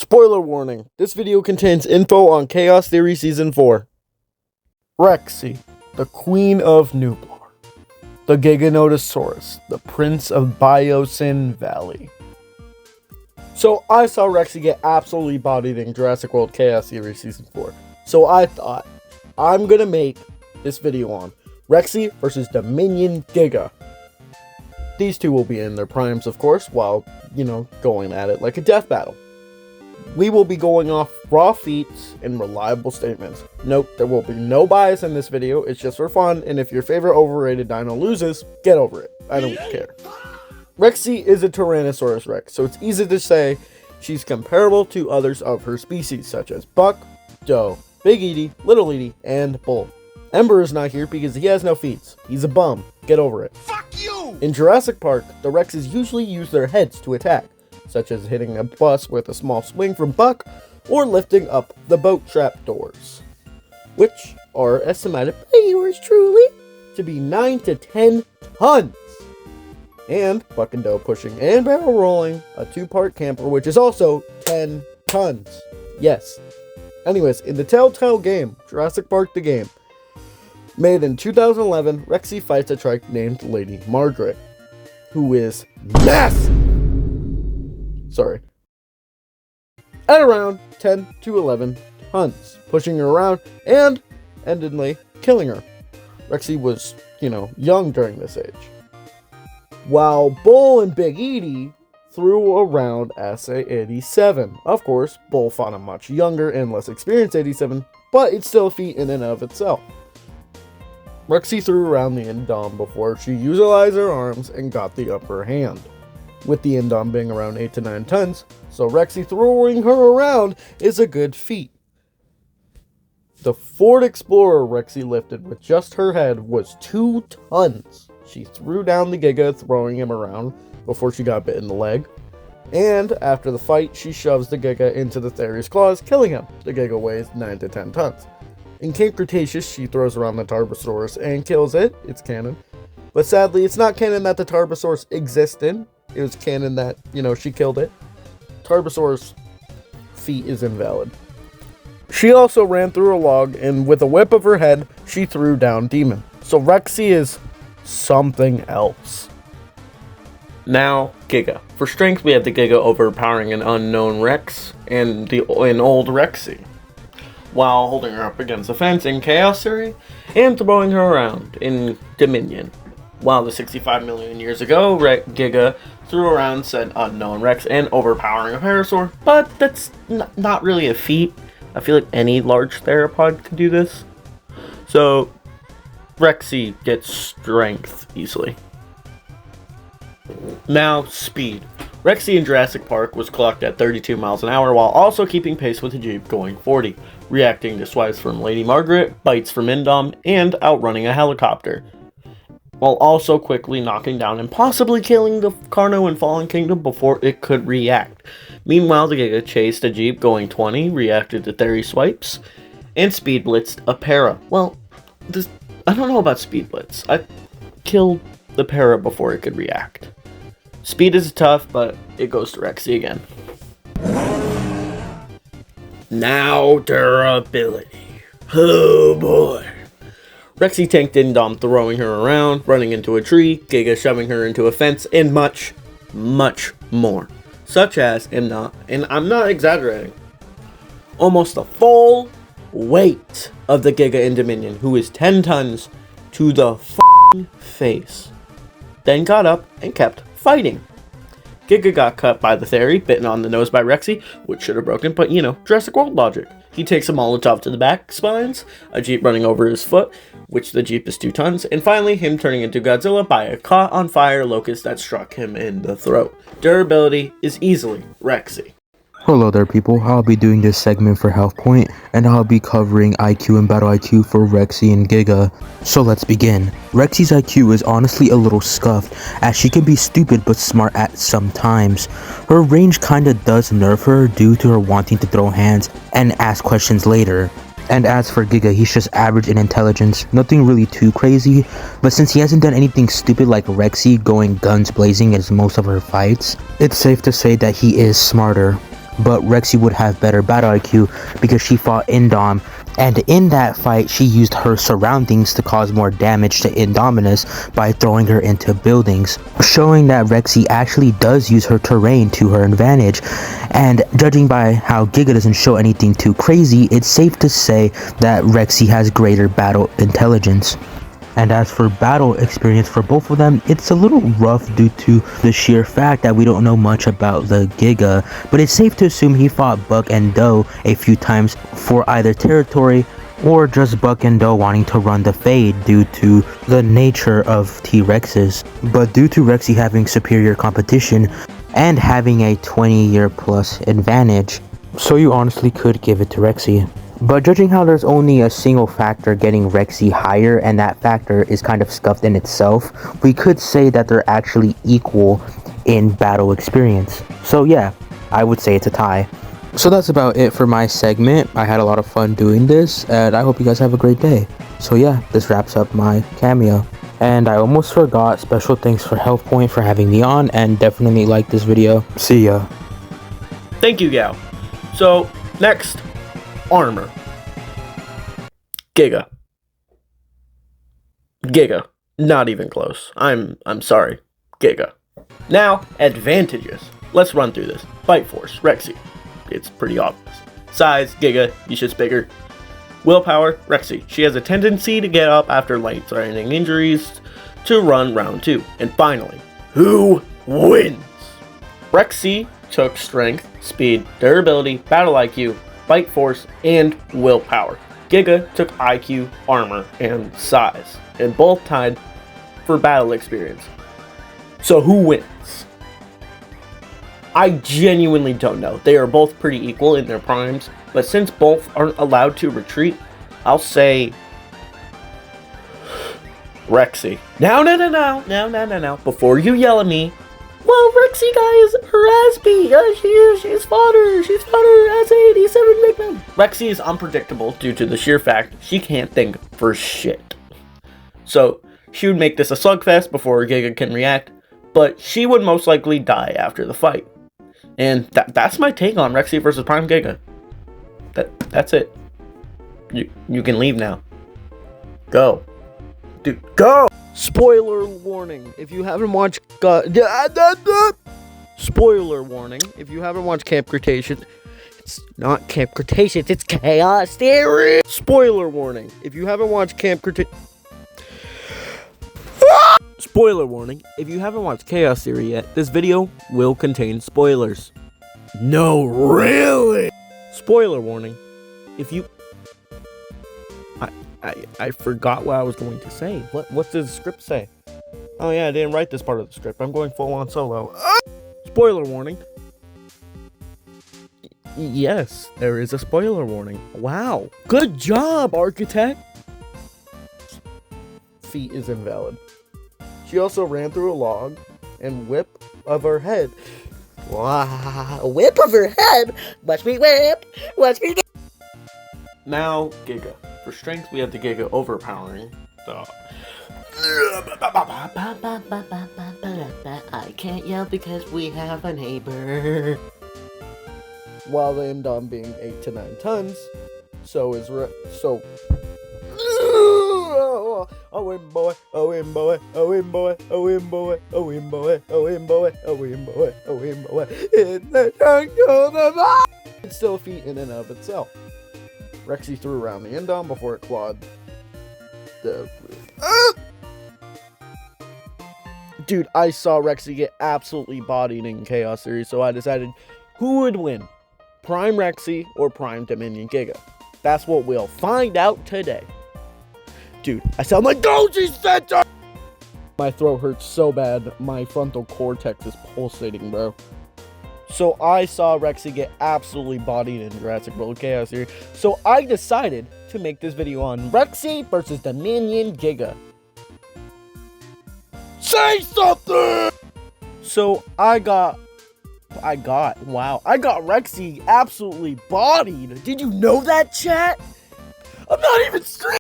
Spoiler warning, this video contains info on Chaos Theory Season 4. Rexy, the Queen of Nublar. The Giganotosaurus, the Prince of Biosyn Valley. So I saw Rexy get absolutely bodied in Jurassic World Chaos Theory Season 4. So I thought, I'm gonna make this video on Rexy versus Dominion Giga. These two will be in their primes, of course, while, going at it like a death battle. We will be going off raw feats and reliable statements. Note, there will be no bias in this video, it's just for fun, and if your favorite overrated dino loses, get over it. I don't care. Rexy is a Tyrannosaurus Rex, so it's easy to say she's comparable to others of her species, such as Buck, Doe, Big Edie, Little Edie, and Bull. Ember is not here because he has no feats. He's a bum. Get over it. Fuck you! In Jurassic Park, the Rexes usually use their heads to attack, such as hitting a bus with a small swing from Buck, or lifting up the boat trap doors, which are estimated by yours truly to be 9 to 10 tons. And Buck and Doe pushing and barrel rolling a 2-part camper, which is also 10 tons. Yes. Anyways, in the Telltale game, Jurassic Park the game, made in 2011, Rexy fights a trike named Lady Margaret, who is massive. Sorry. At around 10 to 11 tons, pushing her around and endingly killing her. Rexy was, young during this age. While Bull and Big Edie threw around SA-87. Of course, Bull fought a much younger and less experienced 87, but it's still a feat in and of itself. Rexy threw around the Indom before she utilized her arms and got the upper hand, with the Indom being around 8 to 9 tons, so Rexy throwing her around is a good feat. The Ford Explorer Rexy lifted with just her head was 2 tons. She threw down the Giga, throwing him around before she got bit in the leg. And after the fight, she shoves the Giga into the Thery's claws, killing him. The Giga weighs 9 to 10 tons. In Camp Cretaceous, she throws around the Tarbosaurus and kills it. It's canon. But sadly, it's not canon that the Tarbosaurus existed. It was canon that, she killed it. Tarbosaurus' feat is invalid. She also ran through a log, and with a whip of her head, she threw down Demon. So Rexy is something else. Now, Giga. For strength, we have the Giga overpowering an unknown Rex and an old Rexy, while holding her up against the fence in Chaos Theory and throwing her around in Dominion. While the 65 million years ago, Giga threw around said unknown Rex and overpowering a Parasaur, but that's not really a feat. I feel like any large theropod could do this. So, Rexy gets strength easily. Now, speed. Rexy in Jurassic Park was clocked at 32 miles an hour while also keeping pace with the Jeep going 40, reacting to swipes from Lady Margaret, bites from Indom, and outrunning a helicopter, while also quickly knocking down and possibly killing the Carno and Fallen Kingdom before it could react. Meanwhile, the Giga chased a Jeep going 20, reacted to Thery swipes, and speed blitzed a Para. Well, I don't know about speed blitz. I killed the Para before it could react. Speed is tough, but it goes to Rexy again. Now durability. Oh boy. Rexy tanked Indom, throwing her around, running into a tree, Giga shoving her into a fence, and much, much more. Such as, and I'm not exaggerating, almost the full weight of the Giga in Dominion, who is 10 tons to the f***ing face. Then got up and kept fighting. Giga got cut by the Thery, bitten on the nose by Rexy, which should have broken, but Jurassic World logic. He takes a Molotov to the back spines, a Jeep running over his foot, which the Jeep is 2 tons, and finally him turning into Godzilla by a caught on fire locust that struck him in the throat. Durability is easily Rexy. Hello there people, I'll be doing this segment for Health Point, and I'll be covering IQ and Battle IQ for Rexy and Giga. So let's begin. Rexy's IQ is honestly a little scuffed, as she can be stupid but smart at some times. Her range kinda does nerf her due to her wanting to throw hands and ask questions later. And as for Giga, he's just average in intelligence, nothing really too crazy, but since he hasn't done anything stupid like Rexy going guns blazing as most of her fights, it's safe to say that he is smarter. but Rexy would have better battle IQ because she fought Indom, and in that fight she used her surroundings to cause more damage to Indominus by throwing her into buildings, showing that Rexy actually does use her terrain to her advantage. And judging by how Giga doesn't show anything too crazy, it's safe to say that Rexy has greater battle intelligence. And as for battle experience for both of them, it's a little rough due to the sheer fact that we don't know much about the Giga, but it's safe to assume he fought Buck and Doe a few times for either territory or just Buck and Doe wanting to run the fade due to the nature of T-Rexes. But due to Rexy having superior competition and having a 20-year plus advantage, so you honestly could give it to Rexy. But judging how there's only a single factor getting Rexy higher, and that factor is kind of scuffed in itself, we could say that they're actually equal in battle experience. So yeah, I would say it's a tie. So that's about it for my segment. I had a lot of fun doing this, and I hope you guys have a great day. So yeah, this wraps up my cameo. And I almost forgot, special thanks for Health Point for having me on, and definitely like this video. See ya. Thank you, Gal. So, next, armor. Giga. Giga. Not even close. I'm sorry. Giga. Now, advantages. Let's run through this. Bite force, Rexy. It's pretty obvious. Size, Giga, she's just bigger. Willpower, Rexy. She has a tendency to get up after life-threatening injuries to run round 2. And finally, who wins? Rexy took strength, speed, durability, battle IQ, bite force, and willpower. Giga took IQ, armor, and size, and both tied for battle experience. So who wins? I genuinely don't know. They are both pretty equal in their primes, but since both aren't allowed to retreat, I'll say Rexy. No. Before you yell at me, well, Rexy, guys, her ass beat. She's fodder. She's fodder. Ass 87 Magnum. Rexy is unpredictable due to the sheer fact she can't think for shit. So she would make this a slugfest before Giga can react, but she would most likely die after the fight. And that's my take on Rexy versus Prime Giga. That's it. You can leave now. Go. Dude, go! Spoiler warning, if you haven't watched Spoiler warning, if you haven't watched Camp Cretaceous, it's not Camp Cretaceous, it's Chaos Theory! Spoiler warning, if you haven't watched Camp Cretaceous... Spoiler warning, if you haven't watched Chaos Theory yet, this video will contain spoilers. No, really? Spoiler warning, if you... I forgot what I was going to say. What does the script say? Oh yeah, I didn't write this part of the script. I'm going full on solo. Spoiler warning. Yes, there is a spoiler warning. Wow. Good job, architect. Feat is invalid. She also ran through a log and whip of her head. Wow. A whip of her head? Watch me whip. Watch me whip. Now, Giga. For strength, we have the Giga overpowering. So. I can't yell because we have a neighbor. While the Indom being 8 to 9 tons, so is Oh in boy, oh in boy, oh in boy, oh in boy, oh in boy, oh in boy, oh in boy, oh in boy. In the jungle, it's still a feat in and of itself. Rexy threw around the Indom before it clawed the... Dude, I saw Rexy get absolutely bodied in Chaos Series, so I decided who would win? Prime Rexy or Prime Dominion Giga? That's what we'll find out today. Dude, I sound like Goji Center! My throat hurts so bad, my frontal cortex is pulsating, bro. So I saw Rexy get absolutely bodied in Jurassic World Chaos Series. So I decided to make this video on Rexy versus Dominion Giga. Say something! So I got Rexy absolutely bodied. Did you know that, chat? I'm not even streaming.